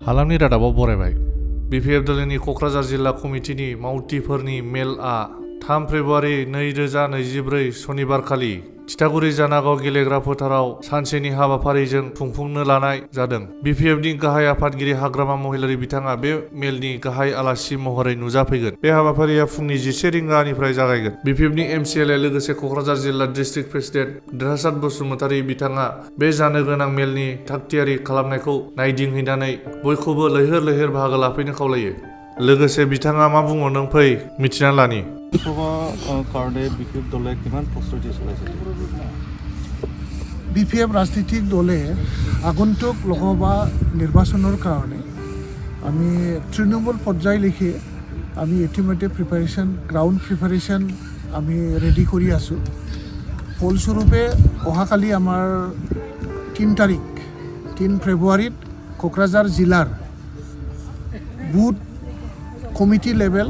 हालामनि रादाबाव बरायबाय बिपिएफदनि क'क्राझार जिल्ला कमिटिनि मावथिफोरनि मेलआ 3 फेब्रुवारि 2024 सनिबारखालि थिथागुरि जानागाव गेलेग्रा फोथाराव सानसेनि हाबाफारिजों खुंफुंनो लानाय जादों। बिपिएफनि गाहाय आफादगिरि हाग्रामा महिलारि बिथाङा बे मेलनि गाहाय आलासि महरै नुजाफैगोन। बे हाबाफारिया फुंनि 11 रिंगानिफ्राय जागायगोन। बिपिएफनि एमसिएलए लोगोसे क'क्राझार जिल्ला डिस्ट्रिक्ट प्रेसिडेन्ट देरहासात बसुमतारी बिथाङा बे जानो गोनां मेलनि थागथियारि खालामनायखौ नायदिंहैनानै बयखौबो लैहोर लैहोर बाहागो लाफैनो खावलायो। लोगोसे बिथाङा मा बुङो नों फै मिथिना लानि। বিপিএফ রাজনৈতিক দলে আগন্তুক লোকসভা নির্বাচনের কারণে আমি তৃণমূল পর্যায়লৈকে আমি ইতিমধ্যে গ্রাউন্ড প্রিপারেশন আমি রেডি করে আছো। ফলস্বরূপে অহাকালি আমার 3 ফেব্রুয়ারিত কোকরাঝার জিলার booth committee level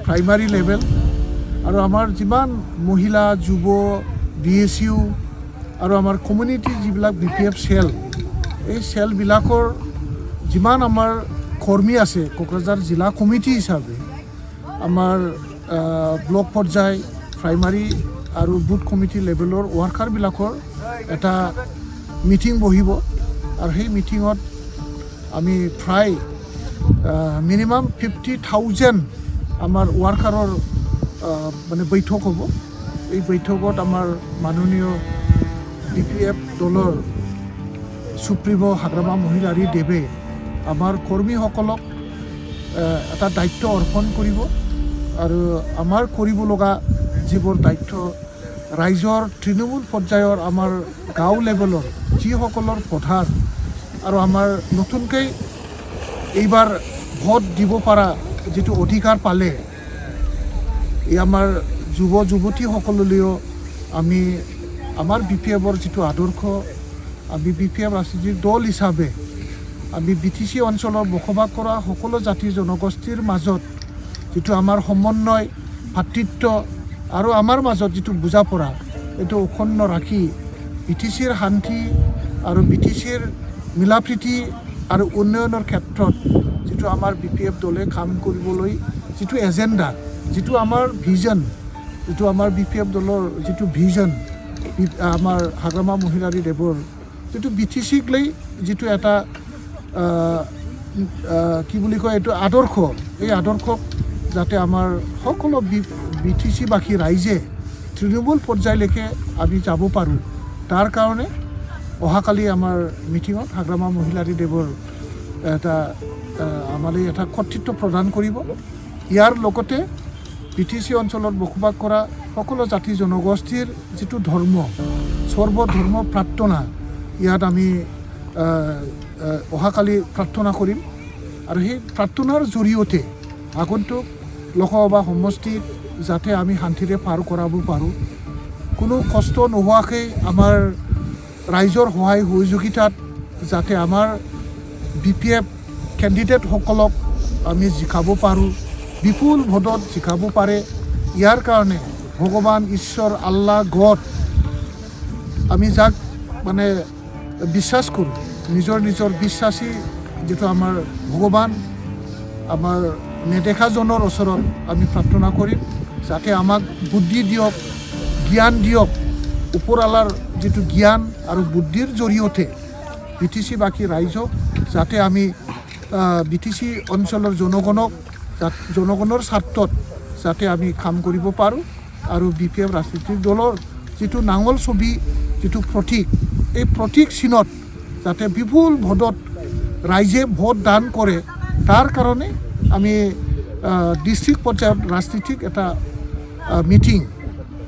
primary level আৰু আমাৰ যিমান মহিলা যুৱ বিএছইউ আৰু আমাৰ কমিউনিটি যিবিলাক বিপিএফ চেল এই চেলবিলাকৰ যিমান আমাৰ কৰ্মী আছে কোকৰাঝাৰ জিলা কমিটি হিচাপে আমাৰ ব্লক পৰ্যায় প্ৰাইমাৰী আৰু বুথ কমিটি লেভেলৰ ৱাৰ্কাৰবিলাকৰ এটা মিটিং বহিব আৰু সেই মিটিঙত আমি প্ৰায় মিনিমাম 50,000 আমাৰ ৱাৰ্কাৰৰ মানে বৈঠক হ'ব। এই বৈঠকত আমাৰ মাননীয় বিপিএফ দলৰ সুপ্ৰিম হাগ্ৰামা মহিলাৰী দেৱে আমাৰ কৰ্মীসকলক এটা দায়িত্ব অৰ্পণ কৰিব আৰু আমাৰ কৰিব লগা যিবোৰ দায়িত্ব ৰাইজৰ তৃণমূল পৰ্যায়ৰ আমাৰ গাঁও লেভেলৰ যিসকলৰ প্ৰধান আৰু আমাৰ নতুনকৈ এইবাৰ ভোট দিব পৰা যিটো অধিকাৰ পালে এই আমাৰ যুৱ যুৱতীসকললৈও আমি আমাৰ বিপিএফৰ যিটো আদৰ্শ আমি বিপিএফ ৰাজনৈতিক দল হিচাপে আমি বিটিচি অঞ্চলৰ বসবাস কৰা সকলো জাতি জনগোষ্ঠীৰ মাজত যিটো আমাৰ সমন্বয় ভাতৃত্ব আৰু আমাৰ মাজত যিটো বুজাপৰা এইটো অক্ষুণ্ণ ৰাখি বিটিচিৰ শান্তি আৰু বিটিচিৰ মিলাপ্ৰীতি আৰু উন্নয়নৰ ক্ষেত্ৰত যিটো আমাৰ বিপিএফ দলে কাম কৰিবলৈ যিটো এজেণ্ডা যিটো আমাৰ ভিজন যিটো আমাৰ বিপিএফ দলৰ যিটো ভিজন আমাৰ হাগ্ৰামা মহিলাৰী দেৱৰ যিটো বিটিচিক লৈ যিটো এটা কি বুলি কয় এইটো আদৰ্শ এই আদৰ্শক যাতে আমাৰ সকলো বিটিচিবাসী ৰাইজে তৃণমূল পৰ্যায়লৈকে আমি যাব পাৰোঁ তাৰ কাৰণে অহাকালি আমাৰ মিটিঙত হাগ্ৰামা মহিলাৰী দেৱৰ এটা আমালৈ এটা কৰ্তৃত্ব প্ৰদান কৰিব। ইয়াৰ লগতে বিটিচি অঞ্চলত বসবাস কৰা সকলো জাতি জনগোষ্ঠীৰ যিটো ধৰ্ম সৰ্বধৰ্ম প্ৰাৰ্থনা ইয়াত আমি অহাকালি প্ৰাৰ্থনা কৰিম আৰু সেই প্ৰাৰ্থনাৰ জৰিয়তে আগন্তুক লোকসভা সমষ্টিত যাতে আমি শান্তিৰে পাৰ কৰাব পাৰোঁ কোনো কষ্ট নোহোৱাকৈ আমাৰ ৰাইজৰ সহায় সহযোগিতাত যাতে আমাৰ বিপিএফ কেণ্ডিডেটসকলক আমি জিকাব পাৰোঁ বিপুল ভোটত জিকাব পাৰে ইয়াৰ কাৰণে ভগৱান ঈশ্বৰ আল্লাহ গড আমি যাক মানে বিশ্বাস কৰোঁ নিজৰ বিশ্বাসী যিটো আমাৰ ভগৱান আমাৰ নেদেখাজনৰ ওচৰত আমি প্ৰাৰ্থনা কৰিম যাতে আমাক বুদ্ধি দিয়ক জ্ঞান দিয়ক ওপৰৱালাৰ যিটো জ্ঞান আৰু বুদ্ধিৰ জৰিয়তে বিটিচিবাসী ৰাইজক যাতে আমি বিটিচি অঞ্চলৰ জনগণৰ স্বাৰ্থত যাতে আমি কাম কৰিব পাৰোঁ আৰু বিপিএফ ৰাজনৈতিক দলৰ যিটো নাঙল ছবি যিটো প্ৰতীক এই প্ৰতীক চিনত যাতে বিপুল ভোটত ৰাইজে ভোট দান কৰে তাৰ কাৰণে আমি ডিষ্ট্ৰিক্ট পৰ্যায়ত ৰাজনীতিক এটা মিটিং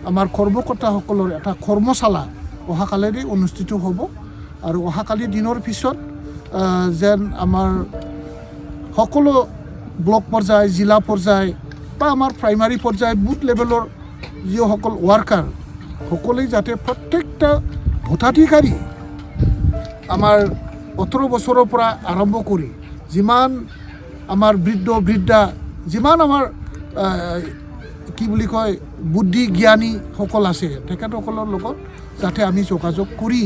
আমাৰ কৰ্মকৰ্তাসকলৰ এটা কৰ্মশালা অহাকালিৰে অনুষ্ঠিত হ'ব আৰু অহাকালি দিনৰ পিছত যেন আমাৰ সকলো ব্লক পৰ্যায় জিলা পৰ্যায় বা আমাৰ প্ৰাইমাৰী পৰ্যায় বুথ লেভেলৰ যিসকল ৱাৰ্কাৰ সকলোৱে যাতে প্ৰত্যেকটা ভোটাধিকাৰী আমাৰ 18 বছৰৰ পৰা আৰম্ভ কৰি যিমান আমাৰ বৃদ্ধা যিমান আমাৰ কি বুলি কয় বুদ্ধি জ্ঞানীসকল আছে তেখেতসকলৰ লগত যাতে আমি যোগাযোগ কৰি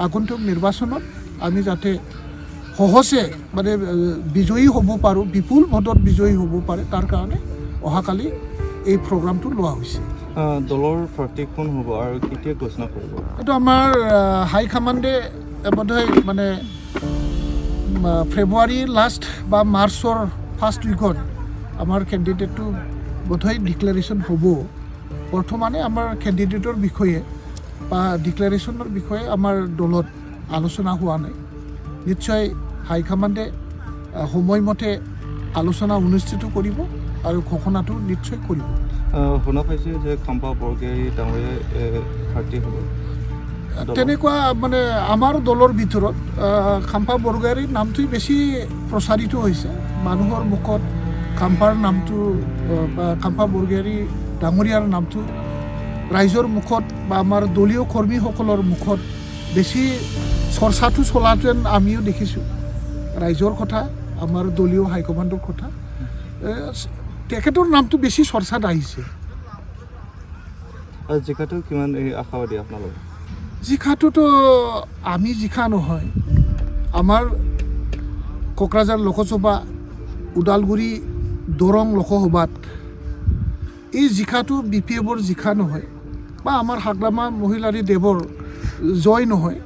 আগন্তুক নিৰ্বাচনত আমি যাতে সহজে মানে বিজয়ী হ'ব পাৰোঁ, বিপুল ভোটত বিজয়ী হ'ব পাৰে, তাৰ কাৰণে অহাকালি এই প্ৰগ্ৰামটো লোৱা হৈছে। দলৰ প্ৰাৰ্থী কোন হ'ব আৰু কেতিয়া ঘোষণা কৰিব? এইটো আমাৰ হাইকমাণ্ডে বোধহয় মানে ফেব্ৰুৱাৰী লাষ্ট বা মাৰ্চৰ ফাৰ্ষ্ট উইকত আমাৰ কেণ্ডিডেটটো বোধহয় ডিক্লেৰেশ্যন হ'ব। বৰ্তমানে আমাৰ কেণ্ডিডেটৰ বিষয়ে বা ডিক্লেৰেশ্যনৰ বিষয়ে আমাৰ দলত আলোচনা হোৱা নাই। নিশ্চয় হাইকমাণ্ডে সময়মতে আলোচনা অনুষ্ঠিত কৰিব আৰু ঘোষণাটো নিশ্চয় কৰিব। শুনা পাইছে যে খাম্পা বৰগোহাঁই ডাঙৰীয়া প্ৰাৰ্থী হ'ব। তেনেকুৱা মানে আমাৰ দলৰ ভিতৰত খাম্পা বৰগোহাঁইৰ নামটোৱেই বেছি প্ৰচাৰিত হৈছে। মানুহৰ মুখত খাম্পাৰ নামটো বা খাম্পা বৰগোহাঁই ডাঙৰীয়াৰ নামটো ৰাইজৰ মুখত বা আমাৰ দলীয় কৰ্মীসকলৰ মুখত বেছি চৰ্চাটো চলাটোৱেন আমিও দেখিছোঁ। ৰাইজৰ কথা, আমাৰ দলীয় হাইকমাণ্ডৰ কথা, তেখেতৰ নামটো বেছি চৰ্চাত আহিছে। জিকাটো কিমান আশাবাদী আপোনালোকে? জিকাটোতো আমি জিকা নহয়, আমাৰ কোকৰাঝাৰ লোকসভা, ওদালগুৰি দৰং লোকসভাত এই জিকাটো BPFৰ জিকা নহয় বা আমাৰ হাগ্ৰামা মহিলাৰী দেৱৰ জয় নহয়।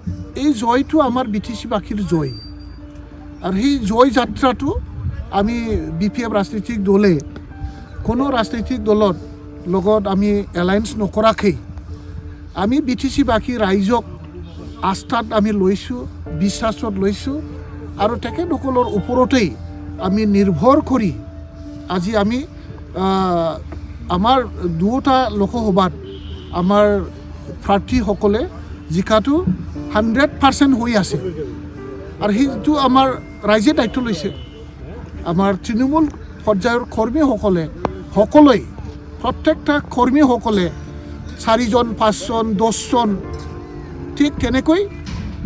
এই জয়টো আমাৰ BTC বাসীৰ জয়, আৰু সেই জয় যাত্ৰাটো আমি BPF ৰাজনৈতিক দলে কোনো ৰাজনৈতিক দলৰ লগত আমি এলায়েন্স নকৰাকৈ আমি BTC বাসী ৰাইজক আস্থাত আমি লৈছোঁ, বিশ্বাসত লৈছোঁ, আৰু তেখেতসকলৰ ওপৰতেই আমি নিৰ্ভৰ কৰি আজি আমি আমাৰ দুটা লোকসভাত আমাৰ প্ৰাৰ্থীসকলে জিকাটো 100% হৈ আছে। আৰু সেইটো আমাৰ ৰাইজে দায়িত্ব লৈছে। আমাৰ তৃণমূল পৰ্যায়ৰ কৰ্মীসকলে সকলোৱে, প্ৰত্যেকটা কৰ্মীসকলে 4জন 5জন 10জন ঠিক তেনেকৈ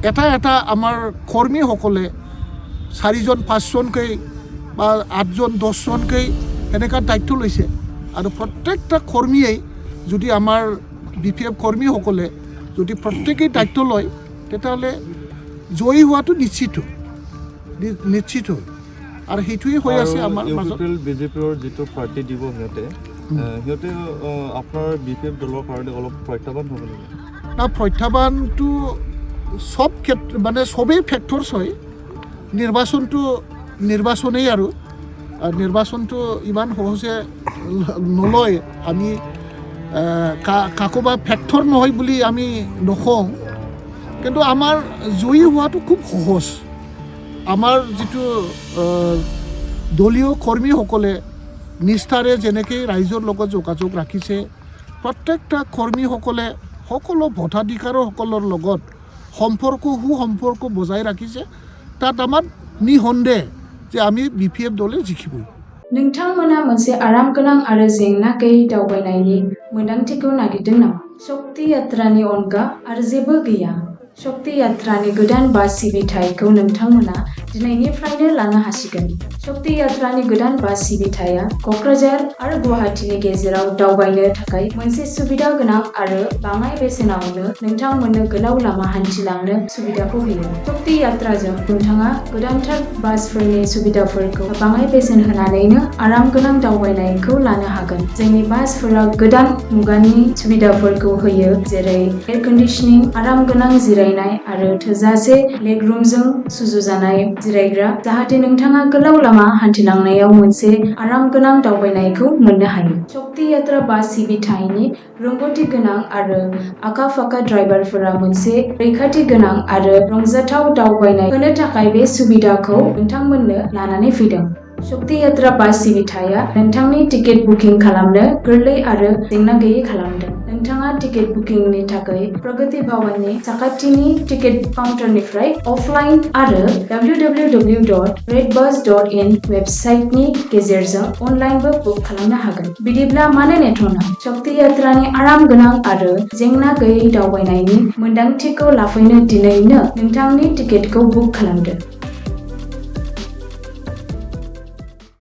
এটা আমাৰ কৰ্মীসকলে 4জন 5জনকৈ বা 8জন 10জনকৈ এনেকুৱা দায়িত্ব লৈছে। আৰু প্ৰত্যেকটা কৰ্মীয়েই যদি আমাৰ BPF কৰ্মীসকলে যদি প্ৰত্যেকেই দায়িত্ব লয়, তেতিয়াহ'লে জয়ী হোৱাটো নিশ্চিত। আৰু সেইটোৱেই হৈ আছে আমাৰ মাজত। BJPৰ যিটো প্ৰাৰ্থী দিব সিহঁতে আপোনাৰ BPF দলৰ কাৰণে অলপ প্ৰত্যাহ্বান হ'ব নেকি? না, প্ৰত্যাহ্বানটো চব মানে চবেই ফেক্টৰছ হয়। নিৰ্বাচনেই আৰু নিৰ্বাচনটো ইমান সহজে নলয়। আমি কাকোবা ফেক্টৰ নহয় বুলি আমি নকওঁ, কিন্তু আমাৰ জয়ী হোৱাটো খুব সহজ। আমাৰ যিটো দলীয় কৰ্মীসকলে নিষ্ঠাৰে যেনেকৈ ৰাইজৰ লগত যোগাযোগ ৰাখিছে, প্ৰত্যেকটা কৰ্মীসকলে সকলো ভোটাধিকাৰসকলৰ লগত সুসম্পৰ্ক বজাই ৰাখিছে। তাত আমাৰ নিঃসন্দেহ যে আমি BPF দলে জিকিবই। नोंथांमोना मोनसे आराम गोनां आरो जेंना गैयै दावबायनायनि मोनदांथिखौ नागिरदों नामा? शक्ति यात्रानि अनगा आरो जेबो गैया। शक्ति यात्रानि गोदान बास सिबिथायखौ नोंथांमोना दिनैनिफ्रायनो लानो हासिगोन। शक्ति यात्रानि गोदान बास सिबिथाया क'क्राझार आरो गुवाहाटीनि गेजेराव दावबायनो थाखाय मोनसे सुबिदा गोनां आरो बाङाय बेसेनावनो नोंथांमोननो गोलाव लामा हान्थिलांनो सुबिदाखौ होयो। शक्ति यात्राजों नोंथाङा गोदानथार बासफोरनि सुबिदाफोरखौ बाङाय बेसेन होनानैनो आराम गोनां दावबायनायखौ लानो हागोन। जोंनि बासफोरा गोदान मुगानि सुबिदाफोरखौ होयो, जेरै एयार कन्डिशनिं, आराम गोनां जिरायनाय आरो थोजासे लेगरुमजों सुजुजानाय जिरायग्रा, जाहाथे नोंथाङा गोलाव लामा हान्थिलांनायाव मोनसे आराम गोनां दावबायनायखौ मोननो हायो। शक्ति यात्रा बास सिबिथायनि रोंग'थि गोनां आरो आखा-फाखा ड्राइभारफोरा मोनसे रैखाथि गोनां आरो रंजाथाव दावबायनाय होनो थाखाय बे सुबिदाखौ नोंथांमोननो लानानै फैदों। शक्ति यात्रा बास सिबिथाया नोंथांनि टिकेट बुकिं खालामनो गोरलै आरो जेंना गैयै खालामदों। नोंथाङा टिकेट बुकिंनि थाखाय प्रगति भवननि साखाथिनि टिकेट काउन्टारनिफ्राय अफलाइन आरो www.redbus.in वेबसाइटनि गेजेरजों अनलाइनबो बुक खालामनो हागोन। बिदिब्ला मानो नेथ'नो? शक्ति यात्रानि आराम गोनां आरो जेंना गैयै दावबायनायनि मोनदांथिखौ लाफैनो दिनैनो नोंथांनि टिकेटखौ बुक खालामदो।